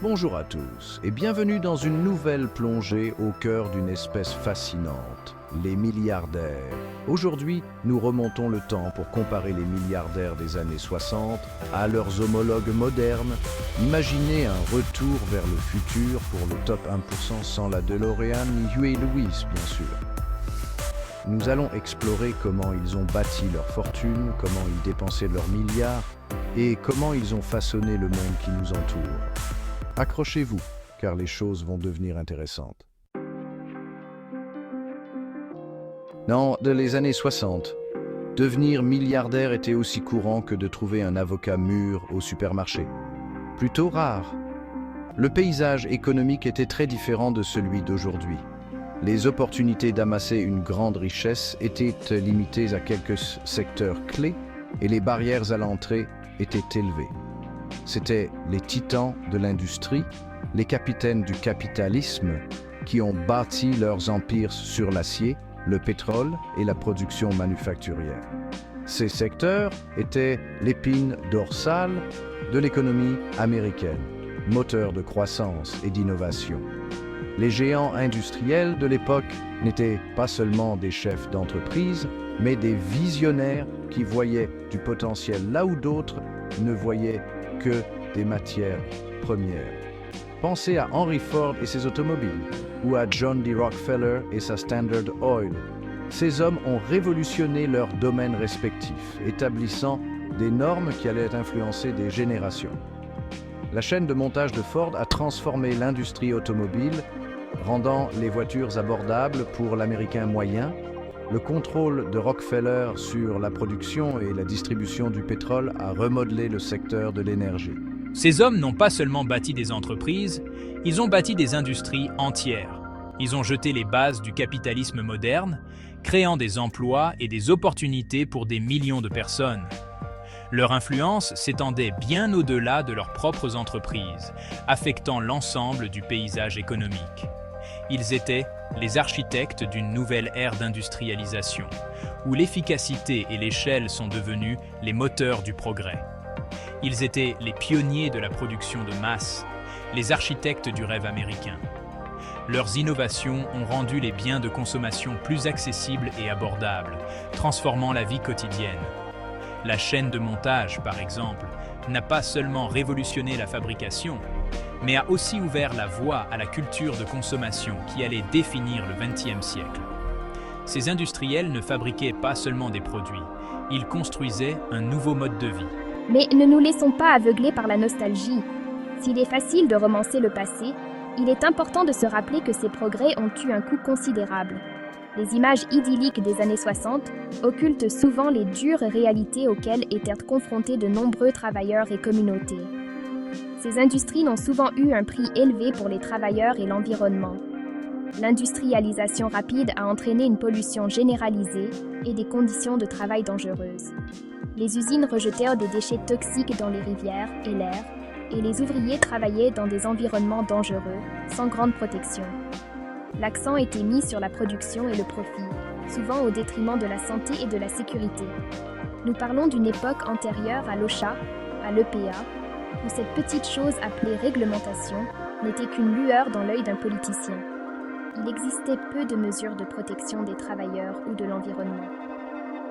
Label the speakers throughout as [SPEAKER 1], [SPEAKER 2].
[SPEAKER 1] Bonjour à tous et bienvenue dans une nouvelle plongée au cœur d'une espèce fascinante, les milliardaires. Aujourd'hui, nous remontons le temps pour comparer les milliardaires des années 60 à leurs homologues modernes. Imaginez un retour vers le futur pour le top 1% sans la DeLorean ni Huey Lewis, bien sûr. Nous allons explorer comment ils ont bâti leur fortune, comment ils dépensaient leurs milliards et comment ils ont façonné le monde qui nous entoure. Accrochez-vous, car les choses vont devenir intéressantes. Dans les années 60, devenir milliardaire était aussi courant que de trouver un avocat mûr au supermarché. Plutôt rare. Le paysage économique était très différent de celui d'aujourd'hui. Les opportunités d'amasser une grande richesse étaient limitées à quelques secteurs clés et les barrières à l'entrée étaient élevées. C'étaient les titans de l'industrie, les capitaines du capitalisme qui ont bâti leurs empires sur l'acier, le pétrole et la production manufacturière. Ces secteurs étaient l'épine dorsale de l'économie américaine, moteur de croissance et d'innovation. Les géants industriels de l'époque n'étaient pas seulement des chefs d'entreprise, mais des visionnaires qui voyaient du potentiel là où d'autres ne voyaient que des matières premières. Pensez à Henry Ford et ses automobiles, ou à John D. Rockefeller et sa Standard Oil. Ces hommes ont révolutionné leurs domaines respectifs, établissant des normes qui allaient influencer des générations. La chaîne de montage de Ford a transformé l'industrie automobile, rendant les voitures abordables pour l'Américain moyen. Le contrôle de Rockefeller sur la production et la distribution du pétrole a remodelé le secteur de l'énergie.
[SPEAKER 2] Ces hommes n'ont pas seulement bâti des entreprises, ils ont bâti des industries entières. Ils ont jeté les bases du capitalisme moderne, créant des emplois et des opportunités pour des millions de personnes. Leur influence s'étendait bien au-delà de leurs propres entreprises, affectant l'ensemble du paysage économique. Ils étaient les architectes d'une nouvelle ère d'industrialisation, où l'efficacité et l'échelle sont devenus les moteurs du progrès. Ils étaient les pionniers de la production de masse, les architectes du rêve américain. Leurs innovations ont rendu les biens de consommation plus accessibles et abordables, transformant la vie quotidienne. La chaîne de montage, par exemple, n'a pas seulement révolutionné la fabrication, mais a aussi ouvert la voie à la culture de consommation qui allait définir le XXe siècle. Ces industriels ne fabriquaient pas seulement des produits, ils construisaient un nouveau mode de vie.
[SPEAKER 3] Mais ne nous laissons pas aveugler par la nostalgie. S'il est facile de romancer le passé, il est important de se rappeler que ces progrès ont eu un coût considérable. Les images idylliques des années 60 occultent souvent les dures réalités auxquelles étaient confrontés de nombreux travailleurs et communautés. Ces industries ont souvent eu un prix élevé pour les travailleurs et l'environnement. L'industrialisation rapide a entraîné une pollution généralisée et des conditions de travail dangereuses. Les usines rejetèrent des déchets toxiques dans les rivières et l'air, et les ouvriers travaillaient dans des environnements dangereux, sans grande protection. L'accent était mis sur la production et le profit, souvent au détriment de la santé et de la sécurité. Nous parlons d'une époque antérieure à l'OSHA, à l'EPA, où cette petite chose appelée réglementation n'était qu'une lueur dans l'œil d'un politicien. Il existait peu de mesures de protection des travailleurs ou de l'environnement.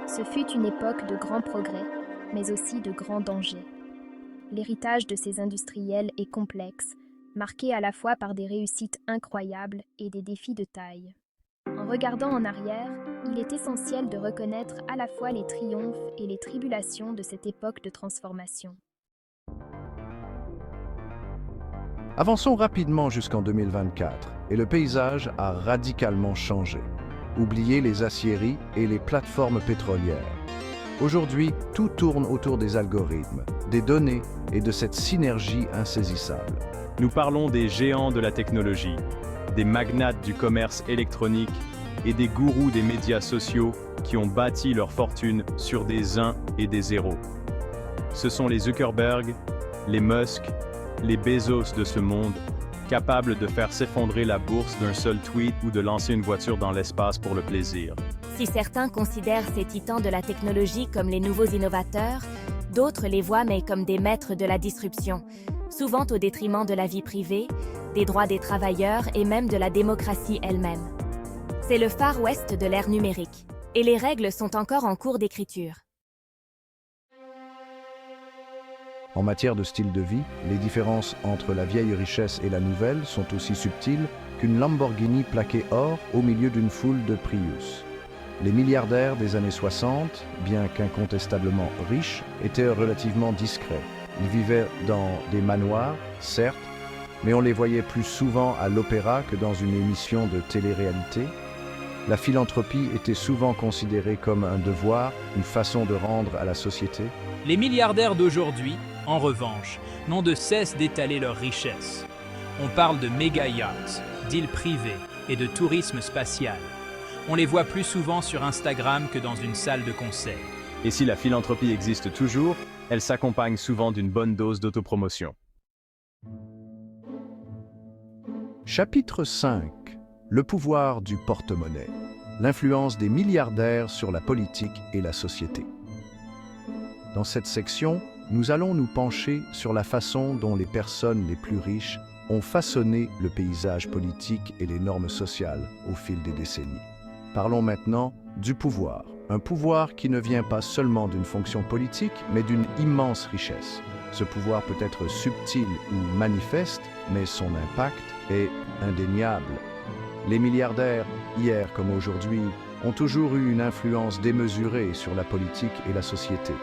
[SPEAKER 3] Ce fut une époque de grands progrès, mais aussi de grands dangers. L'héritage de ces industriels est complexe, marqué à la fois par des réussites incroyables et des défis de taille. En regardant en arrière, il est essentiel de reconnaître à la fois les triomphes et les tribulations de cette époque de transformation.
[SPEAKER 1] Avançons rapidement jusqu'en 2024 et le paysage a radicalement changé. Oubliez les aciéries et les plateformes pétrolières. Aujourd'hui, tout tourne autour des algorithmes, des données et de cette synergie insaisissable.
[SPEAKER 4] Nous parlons des géants de la technologie, des magnates du commerce électronique et des gourous des médias sociaux qui ont bâti leur fortune sur des 1 et des 0. Ce sont les Zuckerberg, les Musk, les Bezos de ce monde, capables de faire s'effondrer la bourse d'un seul tweet ou de lancer une voiture dans l'espace pour le plaisir.
[SPEAKER 5] Si certains considèrent ces titans de la technologie comme les nouveaux innovateurs, d'autres les voient mais comme des maîtres de la disruption. souvent au détriment de la vie privée, des droits des travailleurs et même de la démocratie elle-même. C'est le Far West de l'ère numérique, et les règles sont encore en cours d'écriture.
[SPEAKER 1] En matière de style de vie, les différences entre la vieille richesse et la nouvelle sont aussi subtiles qu'une Lamborghini plaquée or au milieu d'une foule de Prius. Les milliardaires des années 60, bien qu'incontestablement riches, étaient relativement discrets. Ils vivaient dans des manoirs, certes, mais on les voyait plus souvent à l'opéra que dans une émission de télé-réalité. La philanthropie était souvent considérée comme un devoir, une façon de rendre à la société.
[SPEAKER 2] Les milliardaires d'aujourd'hui, en revanche, n'ont de cesse d'étaler leurs richesses. On parle de méga-yachts, d'îles privées et de tourisme spatial. On les voit plus souvent sur Instagram que dans une salle de concert.
[SPEAKER 4] Et si la philanthropie existe toujours, elle s'accompagne souvent d'une bonne dose d'autopromotion.
[SPEAKER 1] Chapitre 5. Le pouvoir du porte-monnaie. L'influence des milliardaires sur la politique et la société. Dans cette section, nous allons nous pencher sur la façon dont les personnes les plus riches ont façonné le paysage politique et les normes sociales au fil des décennies. Parlons maintenant du pouvoir. Un pouvoir qui ne vient pas seulement d'une fonction politique, mais d'une immense richesse. Ce pouvoir peut être subtil ou manifeste, mais son impact est indéniable. Les milliardaires, hier comme aujourd'hui, ont toujours eu une influence démesurée sur la politique et la société.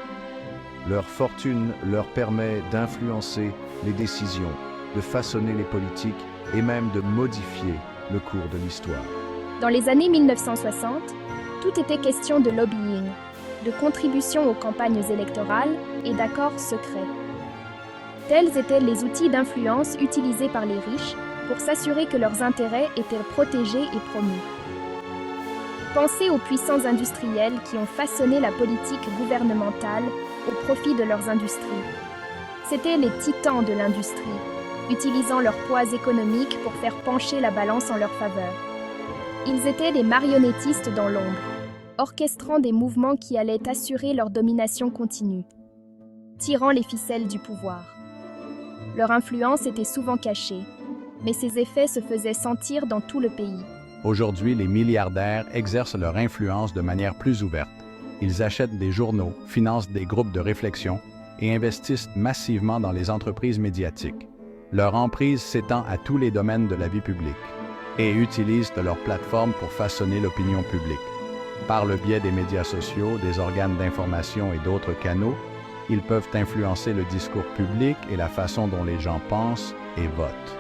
[SPEAKER 1] Leur fortune leur permet d'influencer les décisions, de façonner les politiques et même de modifier le cours de l'histoire.
[SPEAKER 3] Dans les années 1960, tout était question de lobbying, de contribution aux campagnes électorales et d'accords secrets. Tels étaient les outils d'influence utilisés par les riches pour s'assurer que leurs intérêts étaient protégés et promus. Pensez aux puissants industriels qui ont façonné la politique gouvernementale au profit de leurs industries. C'étaient les titans de l'industrie, utilisant leur poids économique pour faire pencher la balance en leur faveur. Ils étaient des marionnettistes dans l'ombre, orchestrant des mouvements qui allaient assurer leur domination continue, tirant les ficelles du pouvoir. Leur influence était souvent cachée, mais ses effets se faisaient sentir dans tout le pays.
[SPEAKER 6] Aujourd'hui, les milliardaires exercent leur influence de manière plus ouverte. Ils achètent des journaux, financent des groupes de réflexion et investissent massivement dans les entreprises médiatiques. Leur emprise s'étend à tous les domaines de la vie publique et utilisent leur plateforme pour façonner l'opinion publique. Par le biais des médias sociaux, des organes d'information et d'autres canaux, ils peuvent influencer le discours public et la façon dont les gens pensent et votent.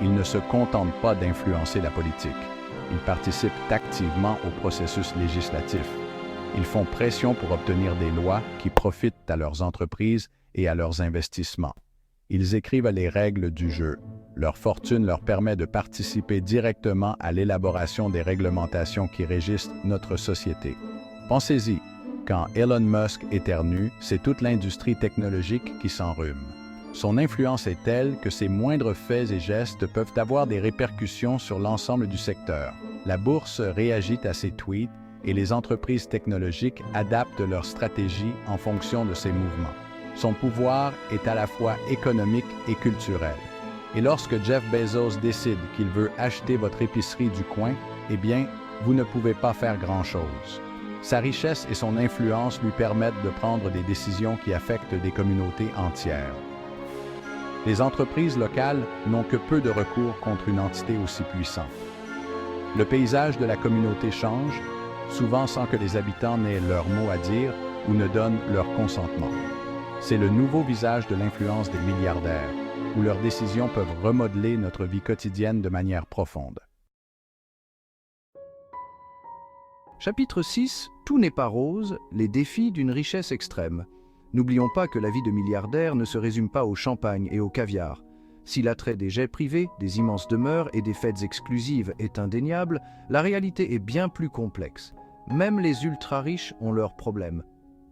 [SPEAKER 6] Ils ne se contentent pas d'influencer la politique. Ils participent activement au processus législatif. Ils font pression pour obtenir des lois qui profitent à leurs entreprises et à leurs investissements. Ils écrivent les règles du jeu. Leur fortune leur permet de participer directement à l'élaboration des réglementations qui régissent notre société. Pensez-y, quand Elon Musk éternue, c'est toute l'industrie technologique qui s'enrhume. Son influence est telle que ses moindres faits et gestes peuvent avoir des répercussions sur l'ensemble du secteur. La bourse réagit à ses tweets et les entreprises technologiques adaptent leur stratégie en fonction de ces mouvements. Son pouvoir est à la fois économique et culturel. Et lorsque Jeff Bezos décide qu'il veut acheter votre épicerie du coin, eh bien, vous ne pouvez pas faire grand-chose. Sa richesse et son influence lui permettent de prendre des décisions qui affectent des communautés entières. Les entreprises locales n'ont que peu de recours contre une entité aussi puissante. Le paysage de la communauté change, souvent sans que les habitants n'aient leur mot à dire ou ne donnent leur consentement. C'est le nouveau visage de l'influence des milliardaires, où leurs décisions peuvent remodeler notre vie quotidienne de manière profonde.
[SPEAKER 1] Chapitre 6. Tout n'est pas rose, les défis d'une richesse extrême. N'oublions pas que la vie de milliardaire ne se résume pas au champagne et au caviar. Si l'attrait des jets privés, des immenses demeures et des fêtes exclusives est indéniable, la réalité est bien plus complexe. Même les ultra-riches ont leurs problèmes.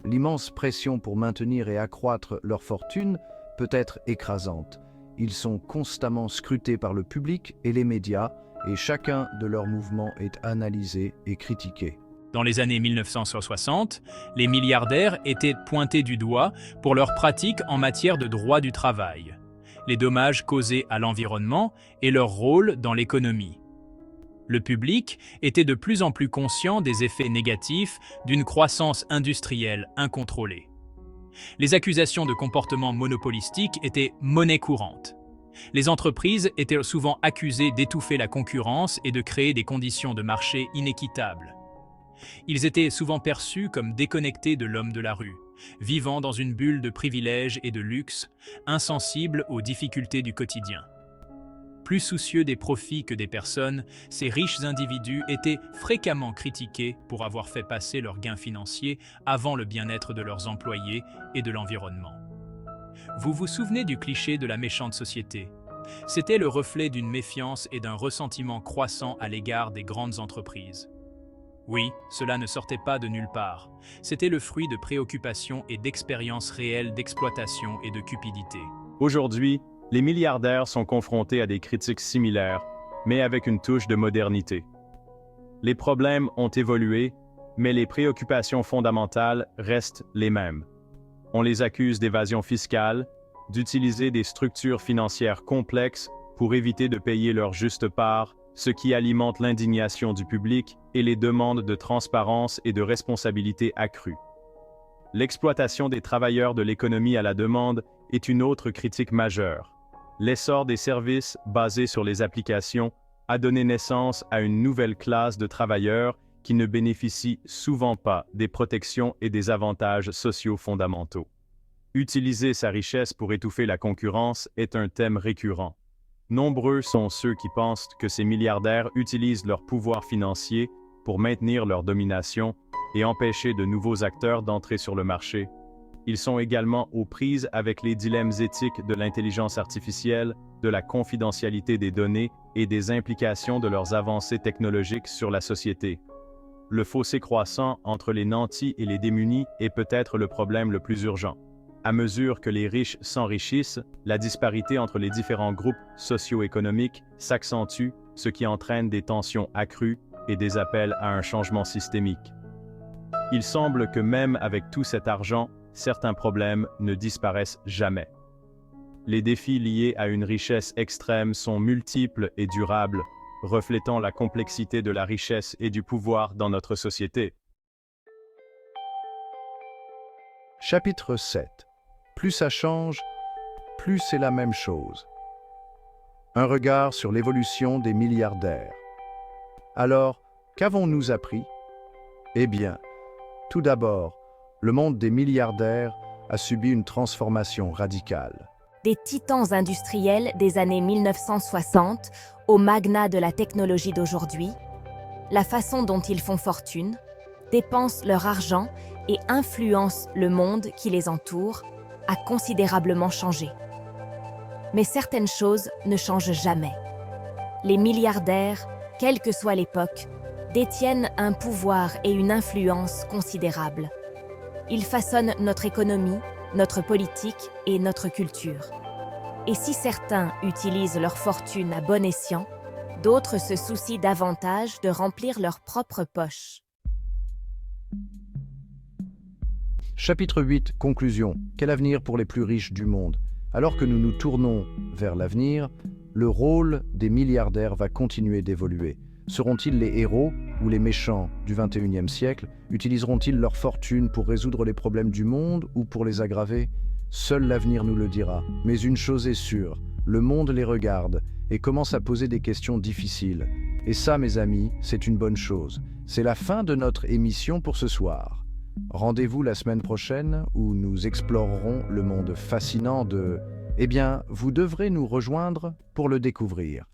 [SPEAKER 1] L'immense pression pour maintenir et accroître leur fortune peut être écrasante. Ils sont constamment scrutés par le public et les médias, et chacun de leurs mouvements est analysé et critiqué.
[SPEAKER 2] Dans les années 1960, les milliardaires étaient pointés du doigt pour leurs pratiques en matière de droit du travail. les dommages causés à l'environnement et leur rôle dans l'économie. Le public était de plus en plus conscient des effets négatifs d'une croissance industrielle incontrôlée. Les accusations de comportement monopolistique étaient monnaie courante. Les entreprises étaient souvent accusées d'étouffer la concurrence et de créer des conditions de marché inéquitables. Ils étaient souvent perçus comme déconnectés de l'homme de la rue, vivant dans une bulle de privilèges et de luxe, insensibles aux difficultés du quotidien. Plus soucieux des profits que des personnes, ces riches individus étaient fréquemment critiqués pour avoir fait passer leurs gains financiers avant le bien-être de leurs employés et de l'environnement. Vous vous souvenez du cliché de la méchante société? C'était le reflet d'une méfiance et d'un ressentiment croissant à l'égard des grandes entreprises. Oui, cela ne sortait pas de nulle part. C'était le fruit de préoccupations et d'expériences réelles d'exploitation et de cupidité.
[SPEAKER 4] Aujourd'hui, les milliardaires sont confrontés à des critiques similaires, mais avec une touche de modernité. Les problèmes ont évolué, mais les préoccupations fondamentales restent les mêmes. On les accuse d'évasion fiscale, d'utiliser des structures financières complexes pour éviter de payer leur juste part, ce qui alimente l'indignation du public et les demandes de transparence et de responsabilité accrues. L'exploitation des travailleurs de l'économie à la demande est une autre critique majeure. L'essor des services basés sur les applications a donné naissance à une nouvelle classe de travailleurs qui ne bénéficient souvent pas des protections et des avantages sociaux fondamentaux. Utiliser sa richesse pour étouffer la concurrence est un thème récurrent. Nombreux sont ceux qui pensent que ces milliardaires utilisent leur pouvoir financier pour maintenir leur domination et empêcher de nouveaux acteurs d'entrer sur le marché. Ils sont également aux prises avec les dilemmes éthiques de l'intelligence artificielle, de la confidentialité des données et des implications de leurs avancées technologiques sur la société. Le fossé croissant entre les nantis et les démunis est peut-être le problème le plus urgent. À mesure que les riches s'enrichissent, la disparité entre les différents groupes socio-économiques s'accentue, ce qui entraîne des tensions accrues et des appels à un changement systémique. Il semble que même avec tout cet argent, certains problèmes ne disparaissent jamais. Les défis liés à une richesse extrême sont multiples et durables, reflétant la complexité de la richesse et du pouvoir dans notre société.
[SPEAKER 1] Chapitre 7. Plus ça change, plus c'est la même chose. Un regard sur l'évolution des milliardaires. Alors, qu'avons-nous appris? Eh bien, tout d'abord, le monde des milliardaires a subi une transformation radicale.
[SPEAKER 5] Des titans industriels des années 1960 aux magnats de la technologie d'aujourd'hui, la façon dont ils font fortune, dépensent leur argent et influencent le monde qui les entoure a considérablement changé. Mais certaines choses ne changent jamais. Les milliardaires, quelle que soit l'époque, détiennent un pouvoir et une influence considérables. Ils façonnent notre économie, notre politique et notre culture. Et si certains utilisent leur fortune à bon escient, d'autres se soucient davantage de remplir leur propre poche.
[SPEAKER 1] Chapitre 8. Conclusion. Quel avenir pour les plus riches du monde? Alors que nous nous tournons vers l'avenir, le rôle des milliardaires va continuer d'évoluer. Seront-ils les héros ou les méchants du XXIe siècle? Utiliseront-ils leur fortune pour résoudre les problèmes du monde ou pour les aggraver? Seul l'avenir nous le dira. Mais une chose est sûre, le monde les regarde et commence à poser des questions difficiles. Et ça, mes amis, c'est une bonne chose. C'est la fin de notre émission pour ce soir. Rendez-vous la semaine prochaine où nous explorerons le monde fascinant de... Eh bien, vous devrez nous rejoindre pour le découvrir.